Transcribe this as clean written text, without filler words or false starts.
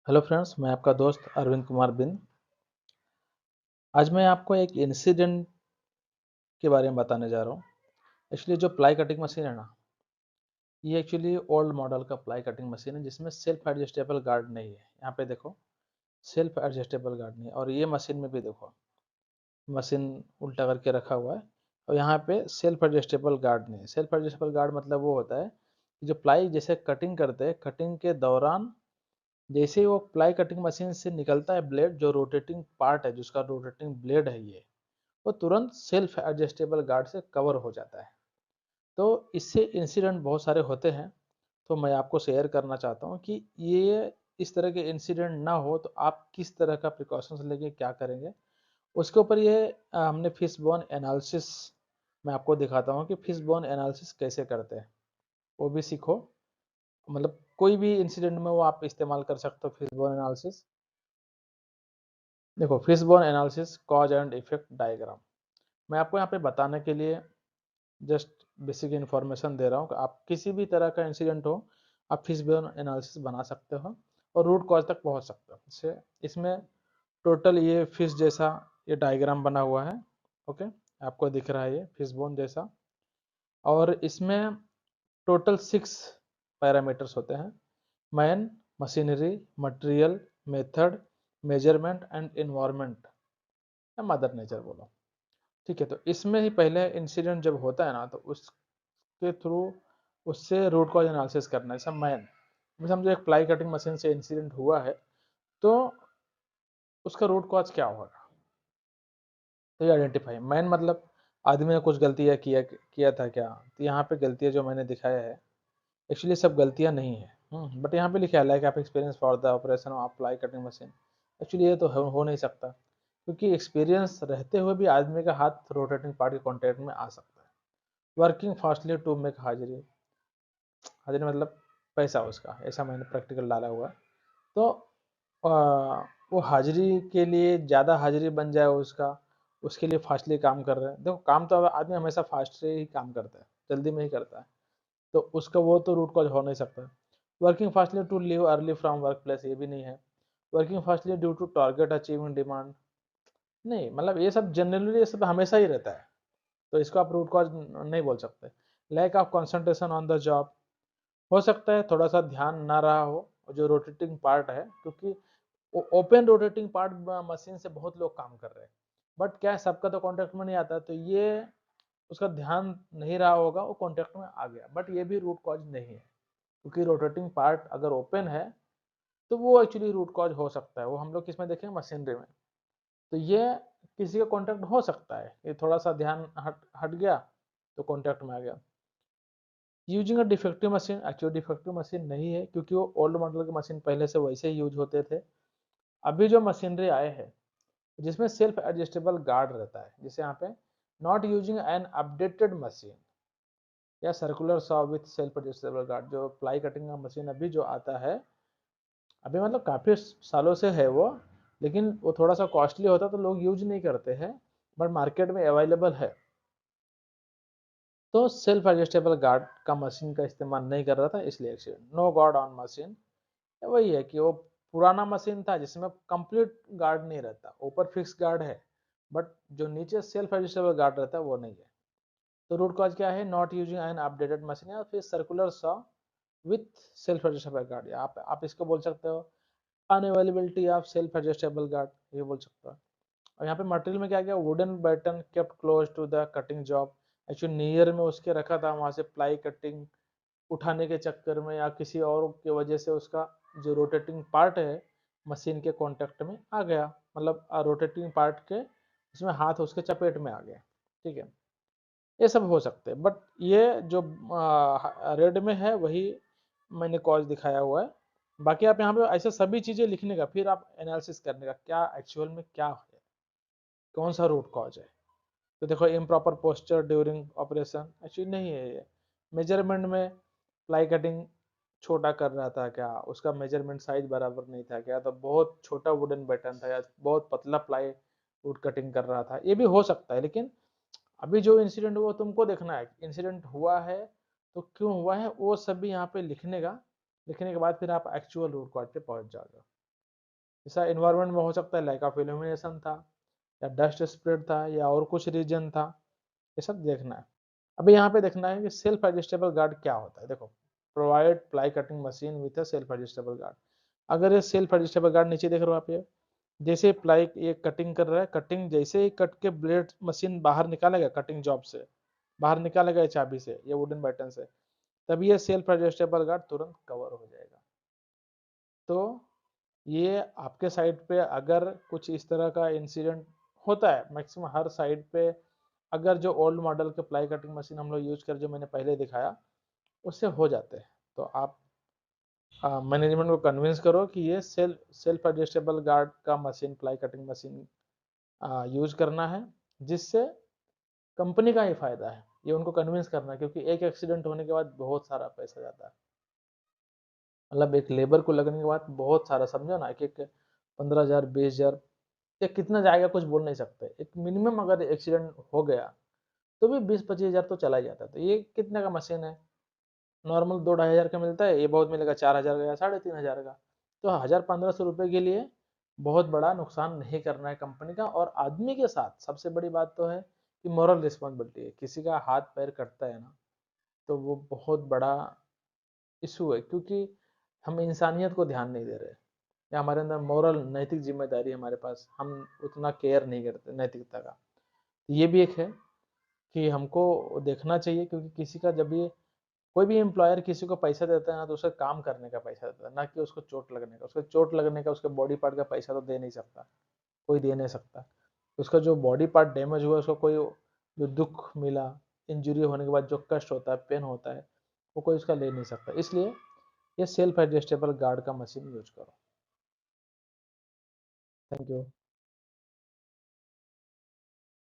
Hello friends, मैं आपका दोस्त अरविंद कुमार बिंद। आज मैं आपको एक इंसिडेंट के बारे में बताने जा रहा हूँ। एक्चुअली जो प्लाई कटिंग मशीन है ना, ये एक्चुअली ओल्ड मॉडल का प्लाई कटिंग मशीन है जिसमें सेल्फ एडजस्टेबल गार्ड नहीं है। यहाँ पे देखो, सेल्फ एडजस्टेबल गार्ड नहीं है। और ये मशीन में भी देखो, मशीन उल्टा करके रखा हुआ है और यहाँ पे सेल्फ एडजस्टेबल गार्ड नहीं है। सेल्फ एडजस्टेबल गार्ड मतलब वो होता है कि जो प्लाई जैसे कटिंग करते हैं, कटिंग के दौरान जैसे ही वो प्लाई कटिंग मशीन से निकलता है ब्लेड, जो रोटेटिंग पार्ट है, जिसका रोटेटिंग ब्लेड है, ये वो तुरंत सेल्फ एडजस्टेबल गार्ड से कवर हो जाता है। तो इससे इंसिडेंट बहुत सारे होते हैं। तो मैं आपको शेयर करना चाहता हूँ कि ये इस तरह के इंसिडेंट ना हो तो आप किस तरह का प्रिकॉशंस लेके क्या करेंगे, उसके ऊपर ये हमने फिश बोन एनालिसिस मैं आपको दिखाता हूँ कि फिश बोन एनालिसिस कैसे करते हैं, वो भी सीखो। मतलब कोई भी इंसिडेंट में वो आप इस्तेमाल कर सकते हो फिश बोन एनालिसिस। देखो, fish bone analysis cause and effect diagram मैं आपको यहाँ पे बताने के लिए जस्ट बेसिक इन्फॉर्मेशन दे रहा हूँ कि आप किसी भी तरह का इंसिडेंट हो, आप फिशबोन एनालिसिस बना सकते हो और रूट कॉज तक पहुँच सकते हो। इससे इसमें टोटल ये फिश जैसा ये डायग्राम बना हुआ है। ओके, आपको दिख रहा है ये फिशबोन जैसा। और इसमें टोटल 6 पैरामीटर्स होते हैं: man, machinery, material, method, measurement and environment, या मदर नेचर बोलो। ठीक है, तो इसमें ही पहले इंसिडेंट जब होता है ना, तो उसके थ्रू उससे रूट कॉज एनालिसिस करना है। सब मैन समझो एक प्लाई कटिंग मशीन से इंसिडेंट हुआ है, तो उसका रूट कॉज क्या होगा, तो ये आइडेंटिफाई। मैन मतलब आदमी ने कुछ गलतियाँ किया किया था क्या, तो यहाँ पे गलतियाँ जो मैंने दिखाया है, एक्चुअली सब गलतियाँ नहीं है। बट यहाँ पे लिखा है लाइक आप experience for the operation of ply cutting machine. Actually ये तो हो नहीं सकता, क्योंकि एक्सपीरियंस रहते हुए भी आदमी का हाथ रोटेटिंग पार्ट के कॉन्टेक्ट में आ सकता है। वर्किंग फास्टली टू मेक हाजिरी, हाजिरी मतलब पैसा उसका, ऐसा मैंने प्रैक्टिकल डाला हुआ है। तो वो हाजिरी के लिए ज़्यादा हाजिरी बन जाए उसका, उसके लिए फास्टली काम कर रहे हैं। देखो, काम तो आदमी हमेशा फास्ट से ही काम करता है, जल्दी में ही करता है, तो उसका वो तो रूट कॉज हो नहीं सकता। Working fastly to leave early from work place, ये भी नहीं है। Working fastly due to target achieving demand, नहीं, मतलब ये सब जनरली ये सब हमेशा ही रहता है, तो इसको आप रूट कॉज नहीं बोल सकते। Lack of concentration on the job, हो सकता है थोड़ा सा ध्यान ना रहा हो जो रोटेटिंग पार्ट है, क्योंकि ओपन रोटेटिंग पार्ट मशीन से बहुत लोग काम कर रहे हैं, बट क्या है, सबका तो कॉन्टेक्ट में नहीं आता, तो ये उसका ध्यान नहीं रहा होगा, वो कॉन्टेक्ट में आ गया, बट ये भी रूट कॉज नहीं है, क्योंकि रोटेटिंग पार्ट अगर ओपन है तो वो एक्चुअली रूट कॉज हो सकता है। वो हम लोग किसमें देखेंगे, मशीनरी में। तो ये किसी का कॉन्टेक्ट हो सकता है, ये थोड़ा सा ध्यान हट हट गया तो कॉन्टेक्ट में आ गया। Using a defective machine, actually defective machine नहीं है, क्योंकि वो ओल्ड मॉडल की मशीन पहले से वैसे ही यूज होते थे। अभी जो मशीनरी आए हैं जिसमें सेल्फ एडजस्टेबल गार्ड रहता है, जैसे यहाँ पे not using an updated machine या circular saw with self adjustable guard, जो प्लाई कटिंग का मशीन अभी जो आता है, अभी मतलब काफ़ी सालों से है वो, लेकिन वो थोड़ा सा कॉस्टली होता तो लोग यूज नहीं करते हैं, बट मार्केट में अवेलेबल है। तो सेल्फ एडजस्टेबल गार्ड का मशीन का इस्तेमाल नहीं कर रहा था, इसलिए accident. No guard on machine, वही है कि वो पुराना मशीन था जिसमें कंप्लीट गार्ड नहीं रहता, ऊपर फिक्स गार्ड है, बट जो नीचे सेल्फ एडजस्टेबल गार्ड रहता है वो नहीं है। तो रूट कॉज क्या है, not using an updated machine, या फिर circular saw with self adjustable guard, आप इसको बोल सकते हो unavailability of self adjustable guard, ये बोल सकते हो। और यहाँ पे मटेरियल में क्या गया, wooden button kept close to the cutting job, actually near में उसके रखा था, वहां से प्लाई कटिंग उठाने के चक्कर में या किसी और की वजह से उसका जो रोटेटिंग पार्ट है मशीन के कांटेक्ट में आ गया, मतलब रोटेटिंग पार्ट के उसमें हाथ उसके चपेट में आ गया। ठीक है, ये सब हो सकते हैं, बट ये जो रेड में है वही मैंने कॉज दिखाया हुआ है। बाकी आप यहाँ पे ऐसे सभी चीजें लिखने का, फिर आप एनालिसिस करने का क्या एक्चुअल में क्या है, कौन सा रूट कॉज है। तो देखो, improper posture during operation, actually नहीं है ये। मेजरमेंट में प्लाई कटिंग छोटा कर रहा था क्या, उसका मेजरमेंट साइज बराबर नहीं था क्या, तो बहुत छोटा वुडन बटन था या बहुत पतला प्लाई वुड कटिंग कर रहा था, ये भी हो सकता है। लेकिन अभी जो इंसिडेंट हुआ तुमको देखना है, इंसिडेंट हुआ है तो क्यों हुआ है, वो सभी यहाँ पे लिखने का, लिखने के बाद फिर आप एक्चुअल रूट कॉज पे पहुंच जाओगे। जैसा इन्वायरमेंट में हो सकता है लैक ऑफ इल्यूमिनेशन था, या डस्ट स्प्रेड था, या और कुछ रीजन था, ये सब देखना है। अभी यहाँ पे देखना है कि सेल्फ एडजस्टेबल गार्ड क्या होता है। देखो, provide ply cutting machine with a self adjustable guard. अगर ये सेल्फ एडजस्टेबल गार्ड नीचे देख रहे हो आप, ये जैसे प्लाई ये कटिंग कर रहा है, कटिंग जैसे ही कट के ब्लेड मशीन बाहर निकालेगा कटिंग जॉब से, बाहर निकालेगा ये चाबी से, ये वुडन बटन से, तभी ये सेल्फ एडजस्टेबल गार्ड तुरंत कवर हो जाएगा। तो ये आपके साइड पे अगर कुछ इस तरह का इंसिडेंट होता है, मैक्सिमम हर साइड पे, अगर जो ओल्ड मॉडल के प्लाई कटिंग मशीन हम लोग यूज कर, जो मैंने पहले दिखाया, उससे हो जाते हैं, तो आप मैनेजमेंट को कन्विंस करो कि ये सेल्फ एडजस्टेबल गार्ड का machine, ply cutting machine use करना है, जिससे कंपनी का ही फायदा है। ये उनको कन्विंस करना है, क्योंकि एक एक्सीडेंट होने के बाद बहुत सारा पैसा जाता है। मतलब एक लेबर को लगने के बाद बहुत सारा, समझो ना, एक एक 15,000 20,000 या कितना जाएगा कुछ बोल नहीं सकते। एक मिनिमम अगर एक्सीडेंट हो गया तो भी 20-25,000 तो चला ही जाता है। तो ये कितने का मशीन है, नॉर्मल 2-2.5 हजार का मिलता है, ये बहुत मिलेगा 4,000 का या 3,500 का। तो 1,000-1,500 रुपये के लिए बहुत बड़ा नुकसान नहीं करना है कंपनी का। और आदमी के साथ सबसे बड़ी बात तो है कि मॉरल रिस्पॉन्सिबिलिटी है। किसी का हाथ पैर कटता है ना, तो वो बहुत बड़ा इशू है, क्योंकि हम इंसानियत को ध्यान नहीं दे रहे, या हमारे अंदर मॉरल नैतिक जिम्मेदारी हमारे पास, हम उतना केयर नहीं करते नैतिकता का। ये भी एक है कि हमको देखना चाहिए, क्योंकि किसी का जब ये कोई भी एम्प्लॉयर किसी को पैसा देता है ना, तो उसका काम करने का पैसा देता है, ना कि उसको चोट लगने का। उसको चोट लगने का, उसके बॉडी पार्ट का पैसा तो दे नहीं सकता, कोई दे नहीं सकता। उसका जो बॉडी पार्ट डैमेज हुआ, उसको कोई जो दुख मिला, इंजरी होने के बाद जो कष्ट होता है, पेन होता है, वो कोई उसका ले नहीं सकता। इसलिए ये सेल्फ एडजस्टेबल गार्ड का मशीन यूज करो। Thank you.